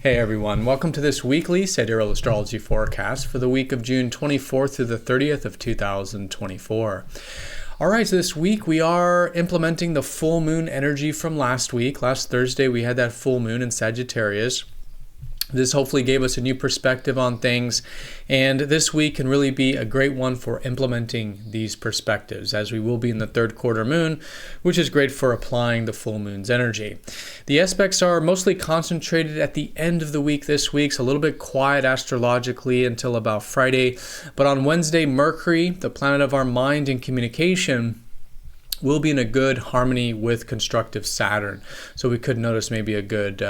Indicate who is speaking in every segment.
Speaker 1: Hey everyone, welcome to this weekly Sidereal Astrology forecast for the week of June 24th through the 30th of 2024. Alright, so this week we are implementing the full moon energy from last week. Last Thursday we had that full moon in Sagittarius. This hopefully gave us a new perspective on things, and this week can really be a great one for implementing these perspectives, as we will be in the third quarter moon, which is great for applying the full moon's energy. The aspects are mostly concentrated at the end of the week this week, so a little bit quiet astrologically until about Friday, but on Wednesday, Mercury, the planet of our mind and communication, will be in a good harmony with constructive Saturn. So we could notice maybe a good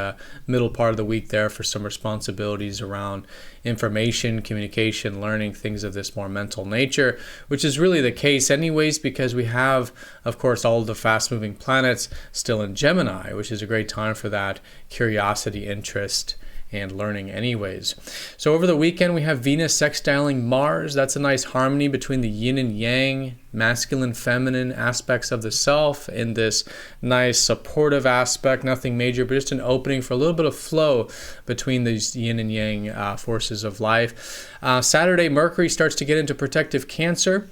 Speaker 1: middle part of the week there for some responsibilities around information, communication, learning, things of this more mental nature, which is really the case anyways, because we have, of course, all of the fast-moving planets still in Gemini, which is a great time for that curiosity, interest, and learning anyways. So over the weekend we have Venus sextiling Mars. That's a nice harmony between the yin and yang, masculine, feminine aspects of the self in this nice supportive aspect, nothing major, but just an opening for a little bit of flow between these yin and yang forces of life. Saturday, Mercury starts to get into protective Cancer.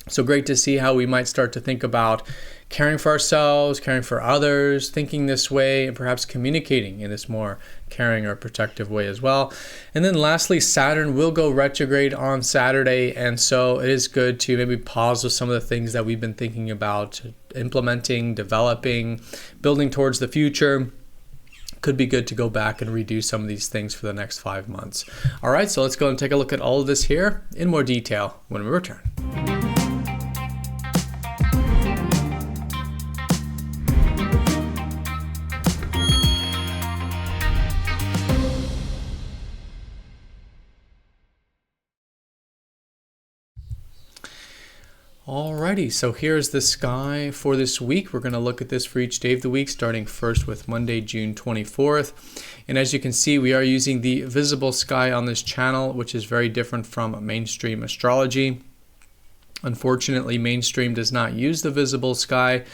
Speaker 1: So great to see how we might start to think about caring for ourselves, caring for others, thinking this way, and perhaps communicating in this more caring or protective way as well. And then lastly, Saturn will go retrograde on Saturday, and so it is good to maybe pause with some of the things that we've been thinking about, implementing, developing, building towards the future. Could be good to go back and redo some of these things for the next 5 months. All right, so let's go and take a look at all of this here in more detail when we return. Alrighty, so here's the sky for this week. We're going to look at this for each day of the week, starting first with Monday, June 24th. And as you can see, we are using the visible sky on this channel, which is very different from mainstream astrology. Unfortunately, mainstream does not use the visible sky,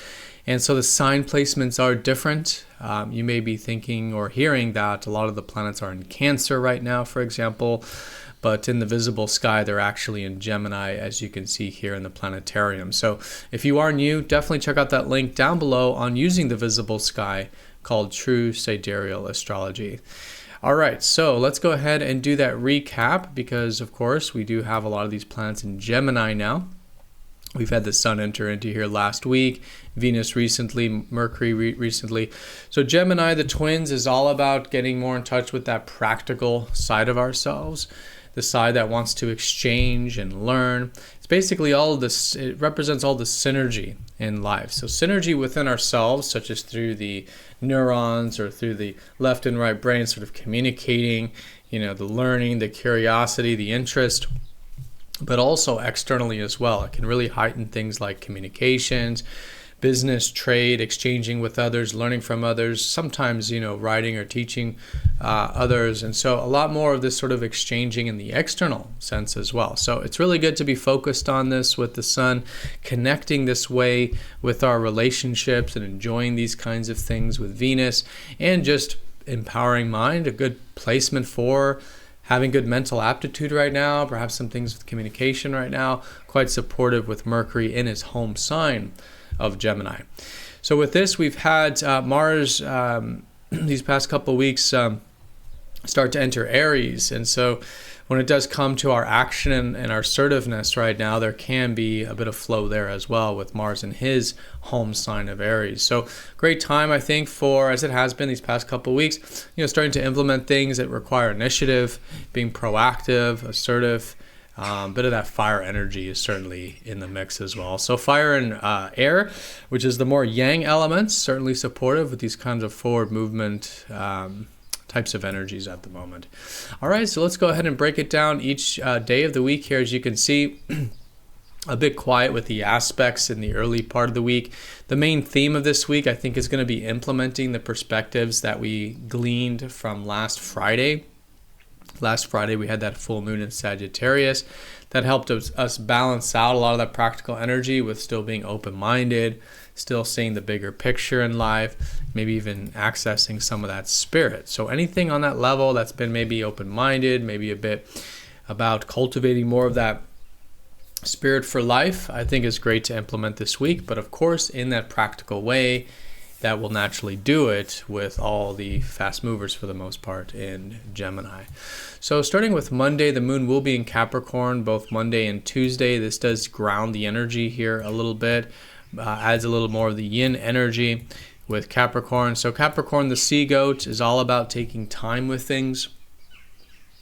Speaker 1: and so the sign placements are different. You may be thinking or hearing that a lot of the planets are in Cancer right now, for example. But in the visible sky, they're actually in Gemini, as you can see here in the planetarium. So if you are new, definitely check out that link down below on using the visible sky called True Sidereal Astrology. All right, so let's go ahead and do that recap because, of course, we do have a lot of these planets in Gemini now. We've had the Sun enter into here last week, Venus recently, Mercury recently. So Gemini, the twins, is all about getting more in touch with that practical side of ourselves, the side that wants to exchange and learn. It's basically all of this, it represents all the synergy in life. So synergy within ourselves, such as through the neurons or through the left and right brain, sort of communicating, the learning, the curiosity, the interest, but also externally as well. It can really heighten things like communications, business, trade, exchanging with others, learning from others, sometimes, writing or teaching others. And so a lot more of this sort of exchanging in the external sense as well. So it's really good to be focused on this with the Sun, connecting this way with our relationships and enjoying these kinds of things with Venus, and just empowering mind, a good placement for having good mental aptitude right now, perhaps some things with communication right now, quite supportive with Mercury in his home sign of Gemini. So with this, we've had Mars these past couple of weeks start to enter Aries, and so when it does come to our action and our assertiveness right now, there can be a bit of flow there as well with Mars in his home sign of Aries. So great time, I think, for, as it has been these past couple of weeks, starting to implement things that require initiative, being proactive, assertive. Bit of that fire energy is certainly in the mix as well. So fire and air, which is the more yang elements, certainly supportive with these kinds of forward movement types of energies at the moment. All right, so let's go ahead and break it down each day of the week here. As you can see, a bit quiet with the aspects in the early part of the week. The main theme of this week, I think, is going to be implementing the perspectives that we gleaned from last Friday. Last Friday, we had that full moon in Sagittarius that helped us balance out a lot of that practical energy with still being open-minded, still seeing the bigger picture in life, maybe even accessing some of that spirit. So anything on that level that's been maybe open-minded, maybe a bit about cultivating more of that spirit for life, I think is great to implement this week. But of course, in that practical way, that will naturally do it with all the fast movers for the most part in Gemini. So starting with Monday, the moon will be in Capricorn both Monday and Tuesday. This does ground the energy here a little bit, adds a little more of the yin energy with Capricorn. So Capricorn, the sea goat, is all about taking time with things.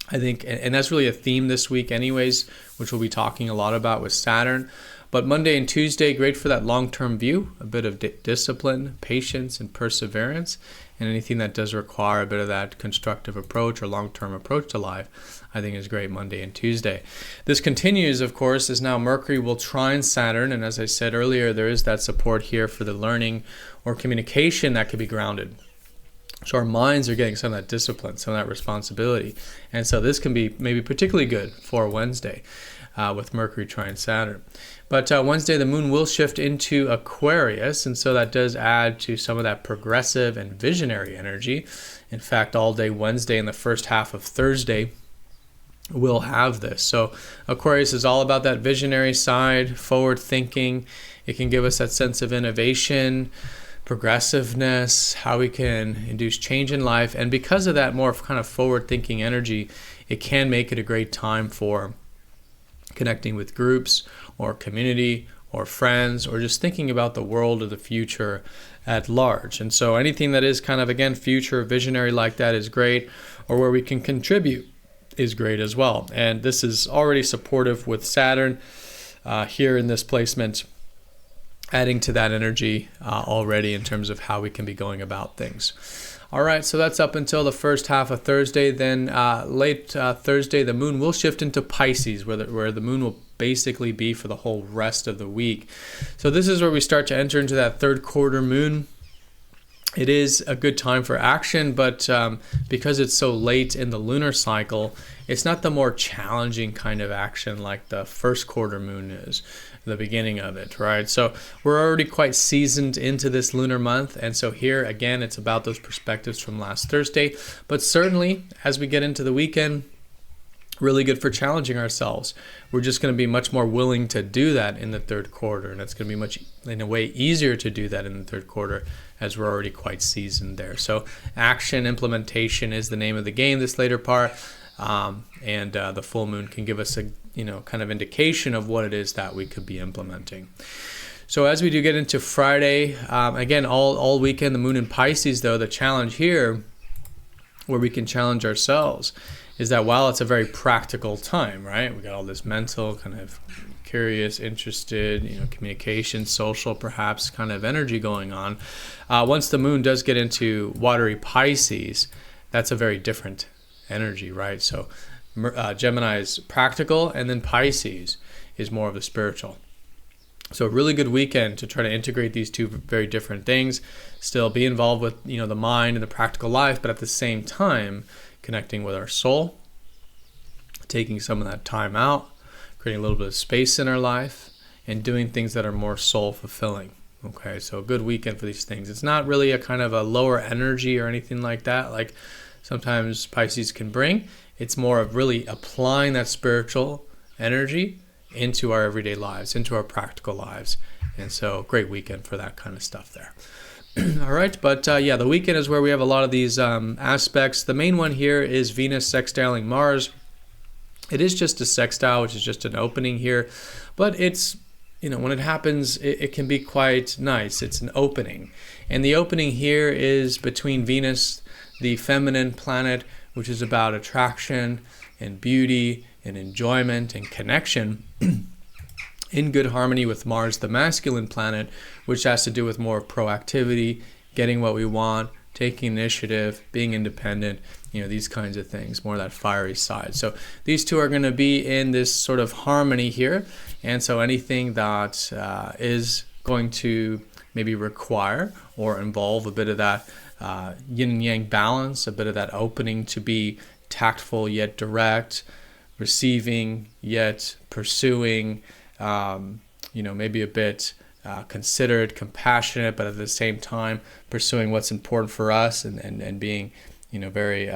Speaker 1: I think, and that's really a theme this week anyways, which we'll be talking a lot about with Saturn. But Monday and Tuesday, great for that long-term view, a bit of discipline, patience, and perseverance, and anything that does require a bit of that constructive approach or long-term approach to life, I think is great Monday and Tuesday. This continues, of course, as now Mercury will trine Saturn, and as I said earlier, there is that support here for the learning or communication that could be grounded. So our minds are getting some of that discipline, some of that responsibility. And so this can be maybe particularly good for Wednesday with Mercury trine Saturn. But Wednesday, the moon will shift into Aquarius, and so that does add to some of that progressive and visionary energy. In fact, all day Wednesday and the first half of Thursday will have this. So Aquarius is all about that visionary side, forward thinking. It can give us that sense of innovation, progressiveness, how we can induce change in life. And because of that more kind of forward-thinking energy, it can make it a great time for connecting with groups or community or friends, or just thinking about the world of the future at large. And so anything that is kind of, again, future visionary like that is great, or where we can contribute is great as well. And this is already supportive with Saturn here in this placement, adding to that energy already in terms of how we can be going about things. All right, so that's up until the first half of Thursday. Then late Thursday, the moon will shift into Pisces, where the moon will basically be for the whole rest of the week. So this is where we start to enter into that third quarter moon. It is a good time for action, but because it's so late in the lunar cycle, it's not the more challenging kind of action like the first quarter moon is, the beginning of it, right? So we're already quite seasoned into this lunar month, and so here, again, it's about those perspectives from last Thursday, but certainly, as we get into the weekend, really good for challenging ourselves. We're just going to be much more willing to do that in the third quarter, and it's going to be much, in a way, easier to do that in the third quarter as we're already quite seasoned there. So action, implementation is the name of the game this later part, and the full moon can give us a kind of indication of what it is that we could be implementing. So as we do get into Friday, again, all weekend, the moon in Pisces, though, the challenge here, where we can challenge ourselves, is that while it's a very practical time, right? We got all this mental, kind of curious, interested, communication, social, perhaps, kind of energy going on. Once the moon does get into watery Pisces, that's a very different energy, right? So Gemini is practical, and then Pisces is more of the spiritual. So a really good weekend to try to integrate these two very different things, still be involved with the mind and the practical life, but at the same time connecting with our soul, taking some of that time out, creating a little bit of space in our life, and doing things that are more soul fulfilling. Okay, so a good weekend for these things. It's not really a kind of a lower energy or anything like that, like sometimes Pisces can bring. It's more of really applying that spiritual energy into our everyday lives, into our practical lives. And so great weekend for that kind of stuff there. All right, but the weekend is where we have a lot of these aspects. The main one here is Venus sextiling Mars. It is just a sextile, which is just an opening here, but it's, when it happens, it can be quite nice. It's an opening. And the opening here is between Venus, the feminine planet, which is about attraction and beauty and enjoyment and connection, in good harmony with Mars, the masculine planet, which has to do with more proactivity, getting what we want, taking initiative, being independent, these kinds of things, more that fiery side. So these two are going to be in this sort of harmony here. And so anything that is going to maybe require or involve a bit of that yin and yang balance, a bit of that opening to be tactful yet direct, receiving yet pursuing, maybe a bit considerate, compassionate, but at the same time pursuing what's important for us and being, very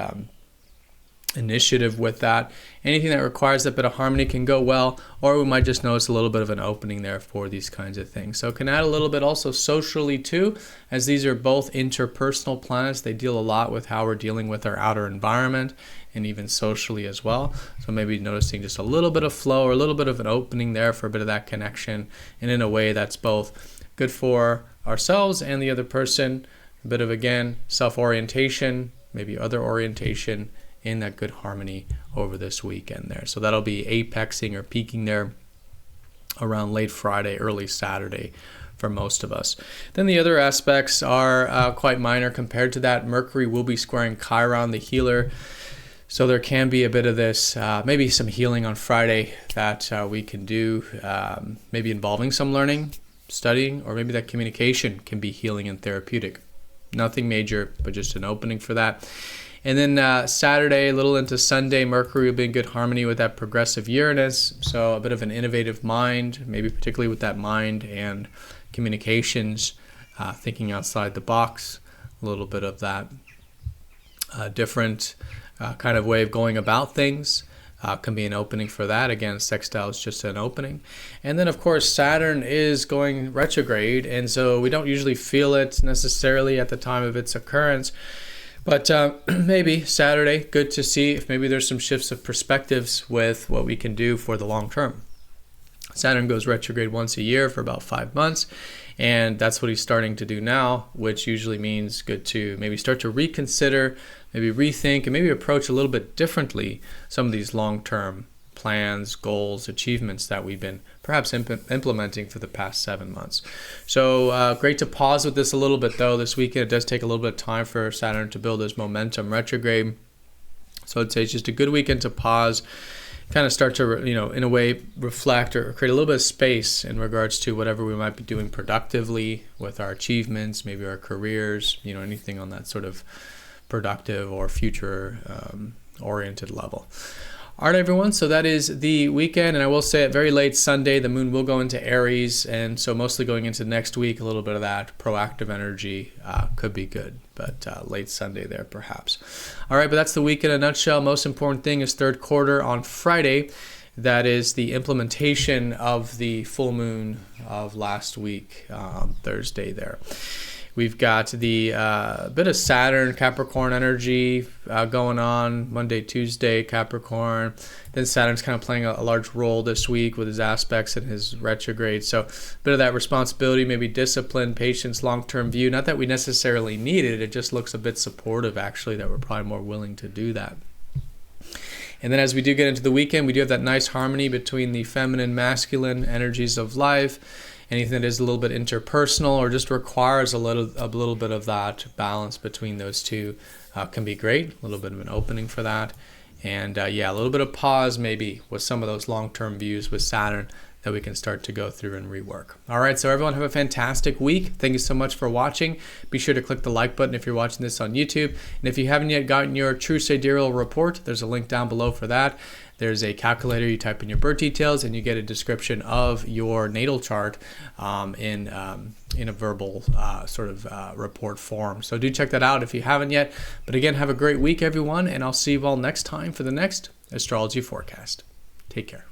Speaker 1: initiative with that. Anything that requires that bit of harmony can go well, or we might just notice a little bit of an opening there for these kinds of things. So it can add a little bit also socially too, as these are both interpersonal planets. They deal a lot with how we're dealing with our outer environment and even socially as well. So maybe noticing just a little bit of flow or a little bit of an opening there for a bit of that connection, and in a way that's both good for ourselves and the other person. A bit of, again, self-orientation, maybe other orientation, in that good harmony over this weekend there. So that'll be apexing or peaking there around late Friday, early Saturday for most of us. Then the other aspects are quite minor compared to that. Mercury will be squaring Chiron, the healer. So there can be a bit of this, maybe some healing on Friday that we can do, maybe involving some learning, studying, or maybe that communication can be healing and therapeutic. Nothing major, but just an opening for that. And then Saturday, a little into Sunday, Mercury will be in good harmony with that progressive Uranus. So a bit of an innovative mind, maybe particularly with that mind and communications, thinking outside the box, a little bit of that different kind of way of going about things. Can be an opening for that. Again, sextile is just an opening. And then, of course, Saturn is going retrograde, and so we don't usually feel it necessarily at the time of its occurrence. But maybe Saturday, good to see if maybe there's some shifts of perspectives with what we can do for the long term. Saturn goes retrograde once a year for about 5 months, and that's what he's starting to do now, which usually means good to maybe start to reconsider, maybe rethink, and maybe approach a little bit differently some of these long-term plans, goals, achievements that we've been perhaps implementing for the past 7 months. So great to pause with this a little bit, though. This weekend, it does take a little bit of time for Saturn to build this momentum retrograde. So I'd say it's just a good weekend to pause, kind of start to, in a way, reflect or create a little bit of space in regards to whatever we might be doing productively with our achievements, maybe our careers, anything on that sort of productive or future oriented level. All right, everyone, so that is the weekend, and I will say at very late Sunday, the moon will go into Aries, and so mostly going into next week, a little bit of that proactive energy could be good, but late Sunday there perhaps. All right, but that's the week in a nutshell. Most important thing is third quarter on Friday. That is the implementation of the full moon of last week, Thursday there. We've got the bit of Saturn, Capricorn energy going on Monday, Tuesday, Capricorn. Then Saturn's kind of playing a large role this week with his aspects and his retrograde. So a bit of that responsibility, maybe discipline, patience, long-term view. Not that we necessarily need it. It just looks a bit supportive, actually, that we're probably more willing to do that. And then as we do get into the weekend, we do have that nice harmony between the feminine, masculine energies of life. Anything that is a little bit interpersonal or just requires a little bit of that balance between those two can be great. A little bit of an opening for that. And a little bit of pause maybe with some of those long-term views with Saturn that we can start to go through and rework. All right, so everyone have a fantastic week. Thank you so much for watching. Be sure to click the like button if you're watching this on YouTube. And if you haven't yet gotten your True Sidereal report, there's a link down below for that. There's a calculator, you type in your birth details, and you get a description of your natal chart in a verbal report form. So do check that out if you haven't yet. But again, have a great week, everyone, and I'll see you all next time for the next astrology forecast. Take care.